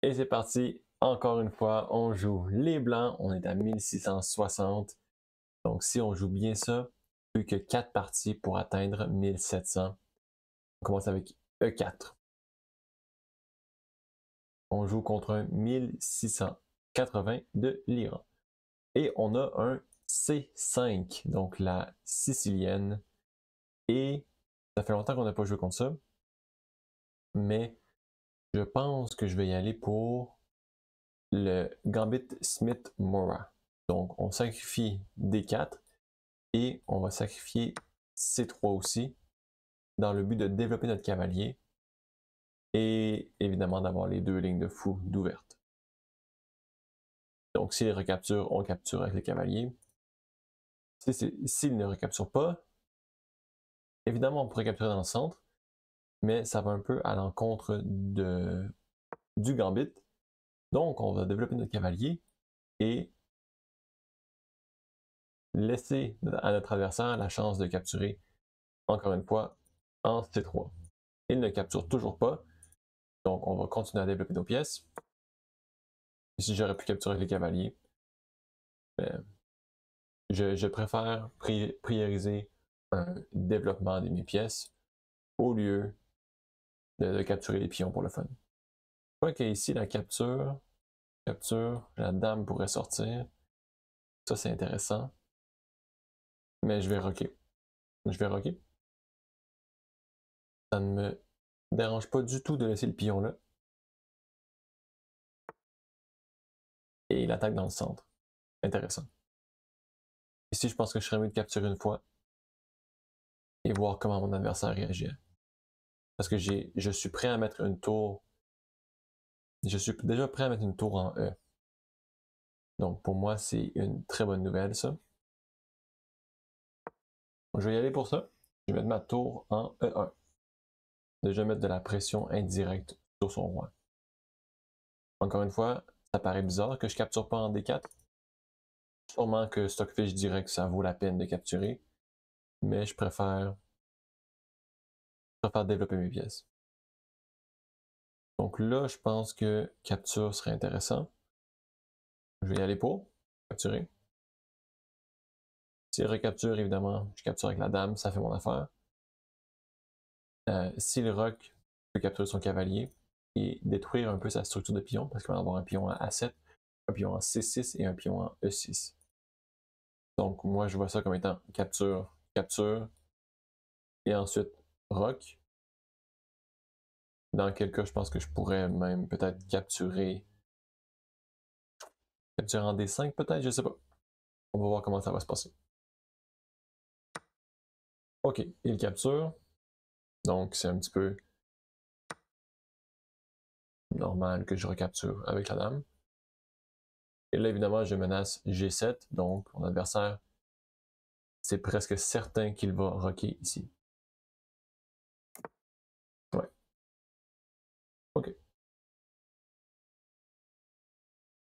Et c'est parti, encore une fois, on joue les blancs, on est à 1660. Donc si on joue bien ça, plus que 4 parties pour atteindre 1700. On commence avec E4. On joue contre un 1680 de l'Iran. Et on a un C5, donc la sicilienne. Et ça fait longtemps qu'on n'a pas joué contre ça. Mais je pense que je vais y aller pour le Gambit Smith-Mora. Donc on sacrifie D4 et on va sacrifier C3 aussi dans le but de développer notre cavalier et évidemment d'avoir les deux lignes de fou d'ouverte. Donc s'il recapture, on capture avec le cavalier. S'il ne recapture pas, évidemment on pourrait capturer dans le centre, mais ça va un peu à l'encontre du gambit. Donc on va développer notre cavalier et laisser à notre adversaire la chance de capturer encore une fois en C3. Il ne capture toujours pas, donc on va continuer à développer nos pièces. Ici j'aurais pu capturer avec les cavaliers, mais je préfère prioriser un développement de mes pièces au lieu de capturer les pions pour le fun. Je vois qu'ici la capture, la dame pourrait sortir. Ça c'est intéressant. Mais je vais rocker. Ça ne me dérange pas du tout de laisser le pion là. Et il attaque dans le centre. Intéressant. Ici, je pense que je serais mieux de capturer une fois et voir comment mon adversaire réagit. Parce que je suis prêt à mettre une tour. Je suis déjà prêt à mettre une tour en E. Donc pour moi, c'est une très bonne nouvelle, ça. Je vais y aller pour ça. Je vais mettre ma tour en E1. Déjà mettre de la pression indirecte sur son roi. Encore une fois, ça paraît bizarre que je capture pas en D4. Sûrement que Stockfish dirait que ça vaut la peine de capturer. Mais je préfère développer mes pièces. Donc là, je pense que capture serait intéressant. Je vais y aller pour capturer. S'il recapture, évidemment, je capture avec la dame, ça fait mon affaire. S'il rock, je peux capturer son cavalier et détruire un peu sa structure de pion, parce qu'il va y avoir un pion à A7, un pion en C6 et un pion en E6. Donc moi, je vois ça comme étant capture, capture, et ensuite rock. Dans quel cas, je pense que je pourrais même peut-être capturer en D5 peut-être, je sais pas. On va voir comment ça va se passer. Ok, il capture. Donc c'est un petit peu normal que je recapture avec la dame. Et là, évidemment, je menace G7, donc mon adversaire, c'est presque certain qu'il va rocker ici. Ouais. Ok.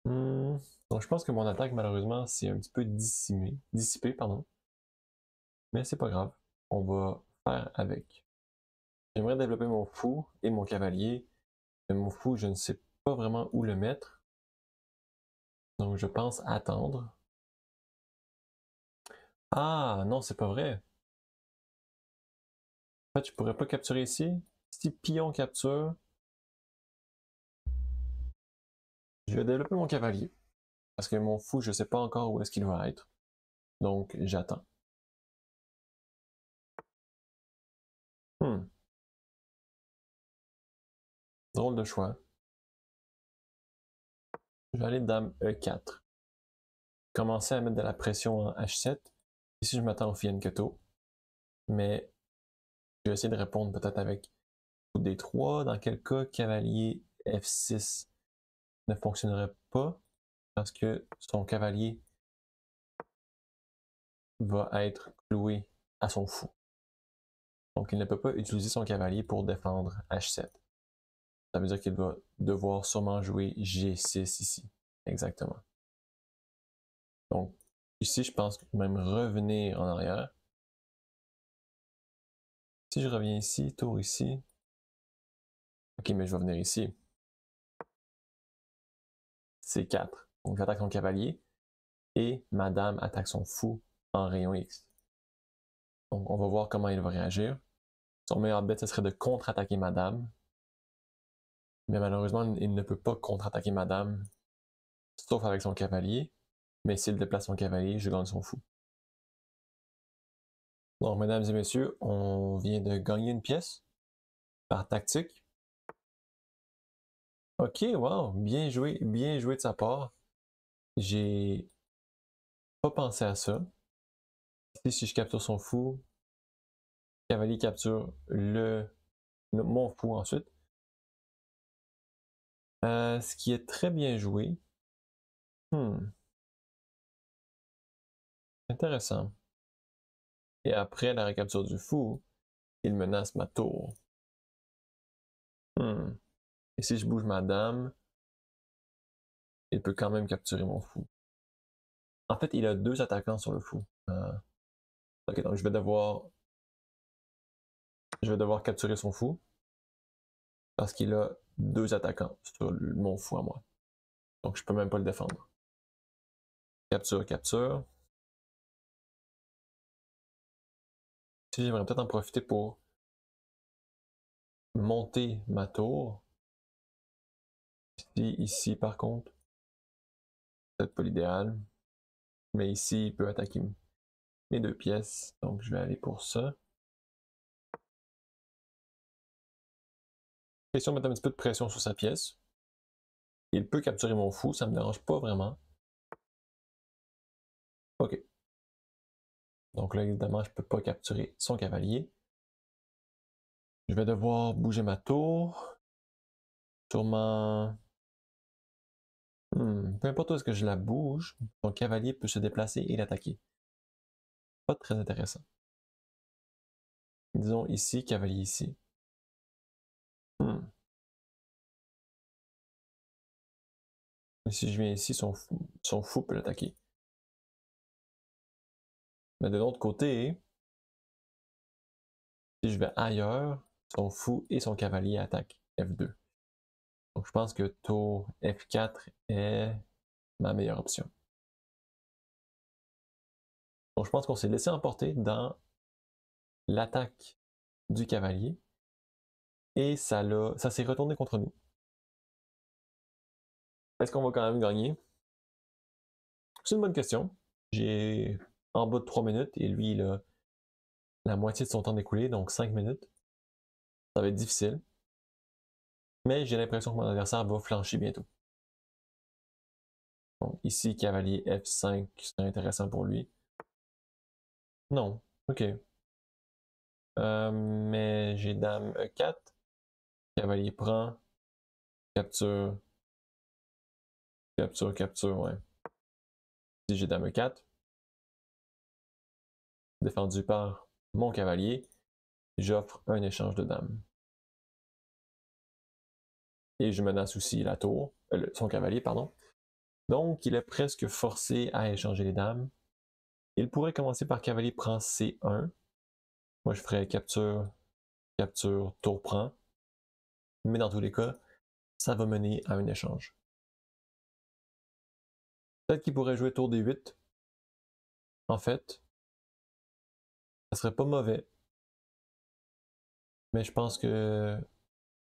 Donc je pense que mon attaque, malheureusement, c'est un petit peu dissipé, pardon. Mais c'est pas grave. On va faire avec. J'aimerais développer mon fou et mon cavalier. Mais mon fou, je ne sais pas vraiment où le mettre. Donc je pense attendre. Ah non, c'est pas vrai. En fait, je pourrais pas capturer ici. Si pion capture, je vais développer mon cavalier. Parce que mon fou, je sais pas encore où est-ce qu'il va être. Donc j'attends. Hmm. Drôle de choix. Je vais aller dame E4. Commencer à mettre de la pression en H7. Ici, je m'attends au Fianchetto. Mais je vais essayer de répondre peut-être avec D3. Dans quel cas, cavalier F6 ne fonctionnerait pas. Parce que son cavalier va être cloué à son fou. Donc il ne peut pas utiliser son cavalier pour défendre H7. Ça veut dire qu'il va devoir sûrement jouer G6 ici. Exactement. Donc ici, je pense que même revenir en arrière. Si je reviens ici, tour ici. Ok, mais je vais venir ici. C4. Donc j'attaque son cavalier et madame attaque son fou en rayon X. Donc on va voir comment il va réagir. Son meilleur bet, ce serait de contre-attaquer madame. Mais malheureusement, il ne peut pas contre-attaquer madame, sauf avec son cavalier. Mais s'il déplace son cavalier, je gagne son fou. Donc, mesdames et messieurs, on vient de gagner une pièce par tactique. Ok, wow, bien joué de sa part. J'ai pas pensé à ça. Ici, si je capture son fou, le cavalier capture mon fou ensuite. Ce qui est très bien joué. Intéressant. Et après la récapture du fou, il menace ma tour. Et si je bouge ma dame, il peut quand même capturer mon fou. En fait, il a 2 attaquants sur le fou. Ok, donc je vais devoir capturer son fou parce qu'il a 2 attaquants sur mon fou à moi. Donc je peux même pas le défendre. Capture, capture. Si j'aimerais peut-être en profiter pour monter ma tour. Ici par contre, peut-être pas l'idéal. Mais ici, il peut attaquer mes 2 pièces. Donc je vais aller pour ça. Question de mettre un petit peu de pression sur sa pièce. Il peut capturer mon fou, ça me dérange pas vraiment. Ok. Donc là, évidemment, je peux pas capturer son cavalier. Je vais devoir bouger ma tour. Sûrement... peu importe où est-ce que je la bouge, son cavalier peut se déplacer et l'attaquer. Pas très intéressant. Disons ici, cavalier ici. Et si je viens ici, son fou peut l'attaquer. Mais de l'autre côté, si je vais ailleurs, son fou et son cavalier attaquent F2. Donc je pense que tour F4 est ma meilleure option. Donc je pense qu'on s'est laissé emporter dans l'attaque du cavalier et ça s'est retourné contre nous. Est-ce qu'on va quand même gagner? C'est une bonne question. J'ai en bas de 3 minutes et lui, il a la moitié de son temps d'écoulé, donc 5 minutes. Ça va être difficile. Mais j'ai l'impression que mon adversaire va flancher bientôt. Donc ici, cavalier F5, c'est intéressant pour lui. Non, ok. Mais j'ai dame E4. Cavalier prend. Capture. Capture, capture, ouais. Si j'ai dame E4. Défendu par mon cavalier. J'offre un échange de dames. Et je menace aussi la tour. Son cavalier, pardon. Donc, il est presque forcé à échanger les dames. Il pourrait commencer par cavalier prend C1. Moi, je ferais capture, capture, tour prend. Mais dans tous les cas, ça va mener à un échange. Peut-être qu'il pourrait jouer tour D8. En fait, ça serait pas mauvais. Mais je pense que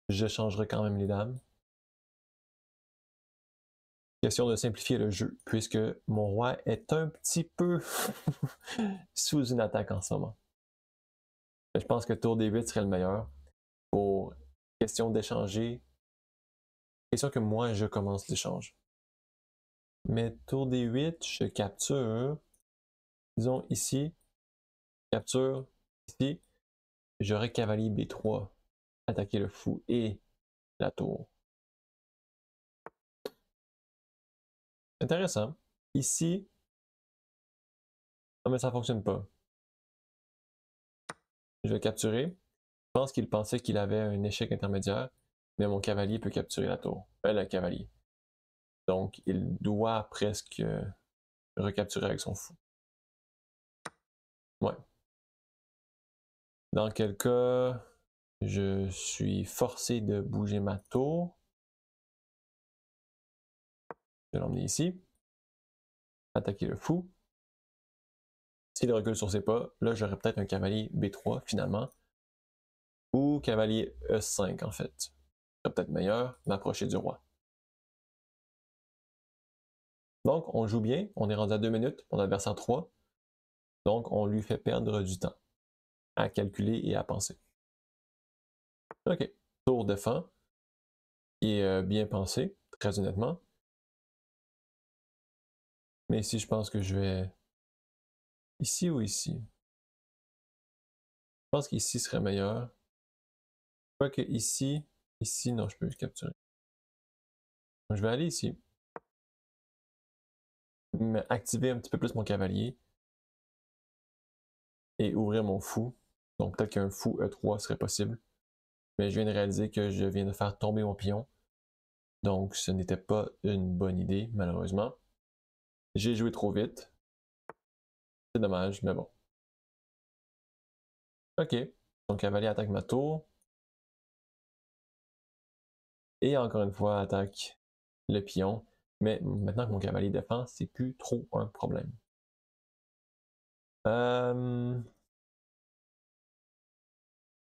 j'échangerai quand même les dames. Question de simplifier le jeu, puisque mon roi est un petit peu sous une attaque en ce moment. Je pense que tour D8 serait le meilleur. Pour question d'échanger, question que moi je commence l'échange. Mais tour D8, je capture, disons ici, capture, ici, j'aurai cavalier B3, attaquer le fou et la tour. Intéressant. Ici, non mais ça fonctionne pas. Je vais capturer. Je pense qu'il pensait qu'il avait un échec intermédiaire, mais mon cavalier peut capturer la tour. Le cavalier. Donc, il doit presque recapturer avec son fou. Ouais. Dans quel cas, je suis forcé de bouger ma tour. Je vais l'emmener ici. Attaquer le fou. S'il recule sur ses pas, là j'aurais peut-être un cavalier B3 finalement. Ou cavalier E5 en fait. Ce serait peut-être meilleur, m'approcher du roi. Donc on joue bien, on est rendu à 2 minutes, mon adversaire 3. Donc on lui fait perdre du temps à calculer et à penser. Ok, tour de fin. Qui est bien pensé, très honnêtement. Mais ici, je pense que je vais... Ici ou ici? Je pense qu'ici serait meilleur. Quoique ici, non, je peux capturer. Donc, je vais aller ici. Mais activer un petit peu plus mon cavalier. Et ouvrir mon fou. Donc peut-être qu'un fou E3 serait possible. Mais je viens de réaliser que je viens de faire tomber mon pion. Donc ce n'était pas une bonne idée, malheureusement. J'ai joué trop vite. C'est dommage, mais bon. Ok. Donc cavalier attaque ma tour. Et encore une fois, attaque le pion. Mais maintenant que mon cavalier défend, c'est plus trop un problème.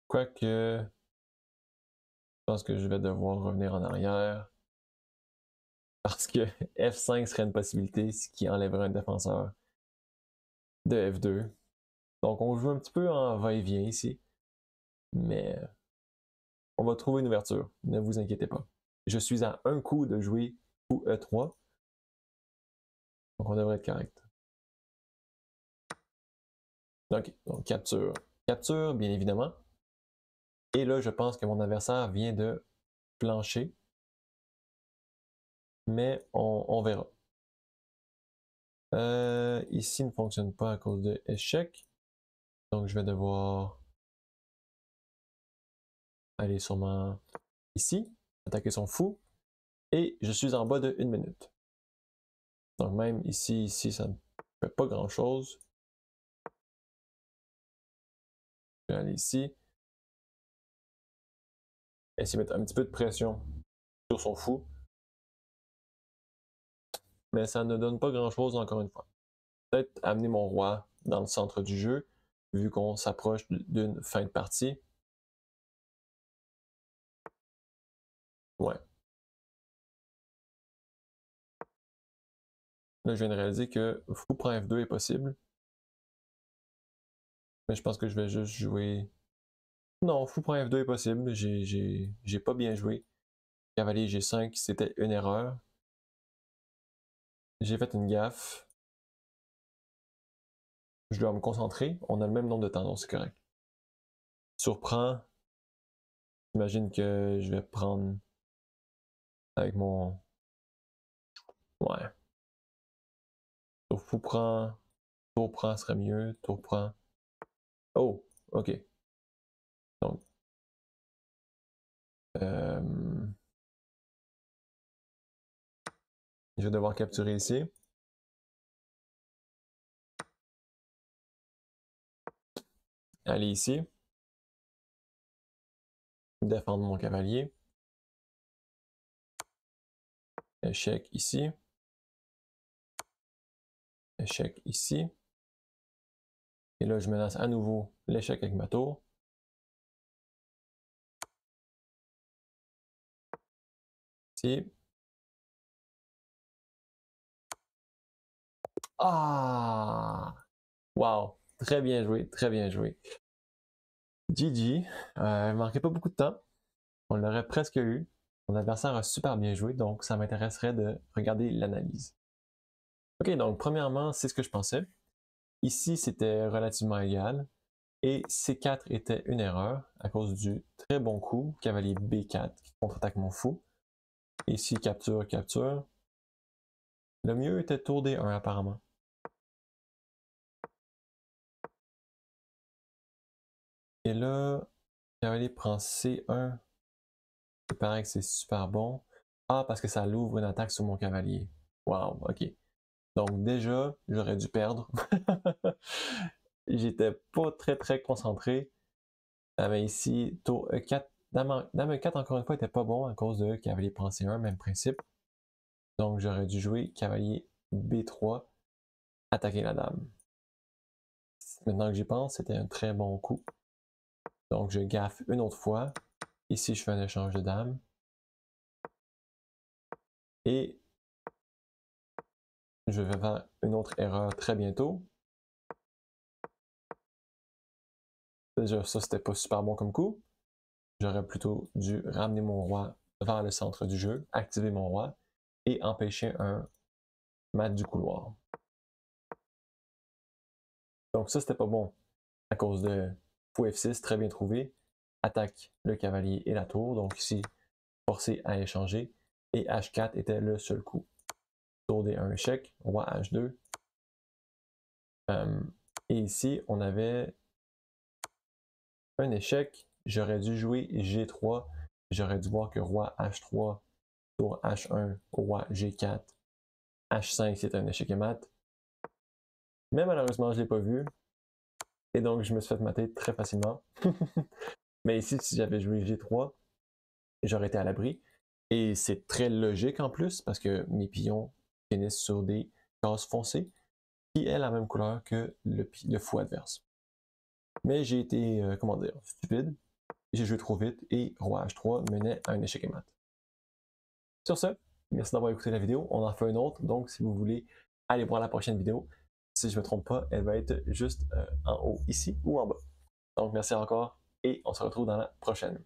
Quoique, je pense que je vais devoir revenir en arrière. Parce que F5 serait une possibilité, ce qui enlèverait un défenseur de F2. Donc on joue un petit peu en va-et-vient ici. Mais on va trouver une ouverture, ne vous inquiétez pas. Je suis à un coup de jouer fou E3. Donc on devrait être correct. Ok, donc capture. Capture, bien évidemment. Et là, je pense que mon adversaire vient de plancher. Mais on verra. Ici ne fonctionne pas à cause de échec. Donc je vais devoir aller sûrement ici, attaquer son fou. Et je suis en bas de 1 minute. Donc même ici, ça ne fait pas grand chose. Je vais aller ici. Essayer de mettre un petit peu de pression sur son fou. Mais ça ne donne pas grand chose encore une fois. Peut-être amener mon roi dans le centre du jeu, vu qu'on s'approche d'une fin de partie. Ouais. Là, je viens de réaliser que fou prend F2 est possible. Mais je pense que je vais juste jouer... Non, fou prend F2 est possible. J'ai pas bien joué. Cavalier G5, c'était une erreur. J'ai fait une gaffe. Je dois me concentrer. On a le même nombre de temps, donc c'est correct. Surprend. J'imagine que je vais prendre avec mon... Ouais. Fou prend... Tour prend serait mieux. Tour prend... Oh, ok. Donc... Je vais devoir capturer ici. Aller ici. Défendre mon cavalier. Échec ici. Échec ici. Et là, je menace à nouveau l'échec avec ma tour. Ici. Ah! Wow! Très bien joué, très bien joué. GG. Il manquait pas beaucoup de temps. On l'aurait presque eu. Mon adversaire a super bien joué, donc ça m'intéresserait de regarder l'analyse. Ok, donc premièrement, c'est ce que je pensais. Ici, c'était relativement égal. Et C4 était une erreur à cause du très bon coup, cavalier B4 qui contre-attaque mon fou. Ici, capture, capture. Le mieux était tour D1 apparemment. Et là, cavalier prend C1. Il paraît que c'est super bon. Ah, parce que ça l'ouvre une attaque sur mon cavalier. Wow, ok. Donc déjà, j'aurais dû perdre. J'étais pas très concentré. Mais ici, tour E4. Dame E4 encore une fois était pas bon à cause de cavalier prend C1, même principe. Donc j'aurais dû jouer cavalier B3, attaquer la dame. Maintenant que j'y pense, c'était un très bon coup. Donc je gaffe une autre fois. Ici, je fais un échange de dames. Et je vais faire une autre erreur très bientôt. Déjà, ça, c'était pas super bon comme coup. J'aurais plutôt dû ramener mon roi vers le centre du jeu, activer mon roi et empêcher un mat du couloir. Donc ça, c'était pas bon à cause de fou F6, très bien trouvé. Attaque le cavalier et la tour. Donc ici, forcé à échanger. Et H4 était le seul coup. Tour D1 échec, roi H2. Et ici, on avait un échec. J'aurais dû jouer G3. J'aurais dû voir que roi H3, tour H1, roi G4, H5, c'est un échec et mat. Mais malheureusement, je ne l'ai pas vu. Et donc, je me suis fait mater très facilement. Mais ici, si j'avais joué G3, j'aurais été à l'abri. Et c'est très logique en plus, parce que mes pions finissent sur des cases foncées, qui est la même couleur que le fou adverse. Mais j'ai été, comment dire, stupide. J'ai joué trop vite et roi H3 menait à un échec et mat. Sur ce, merci d'avoir écouté la vidéo. On en fait une autre, donc si vous voulez aller voir la prochaine vidéo, si je ne me trompe pas, elle va être juste en haut ici ou en bas. Donc merci encore et on se retrouve dans la prochaine.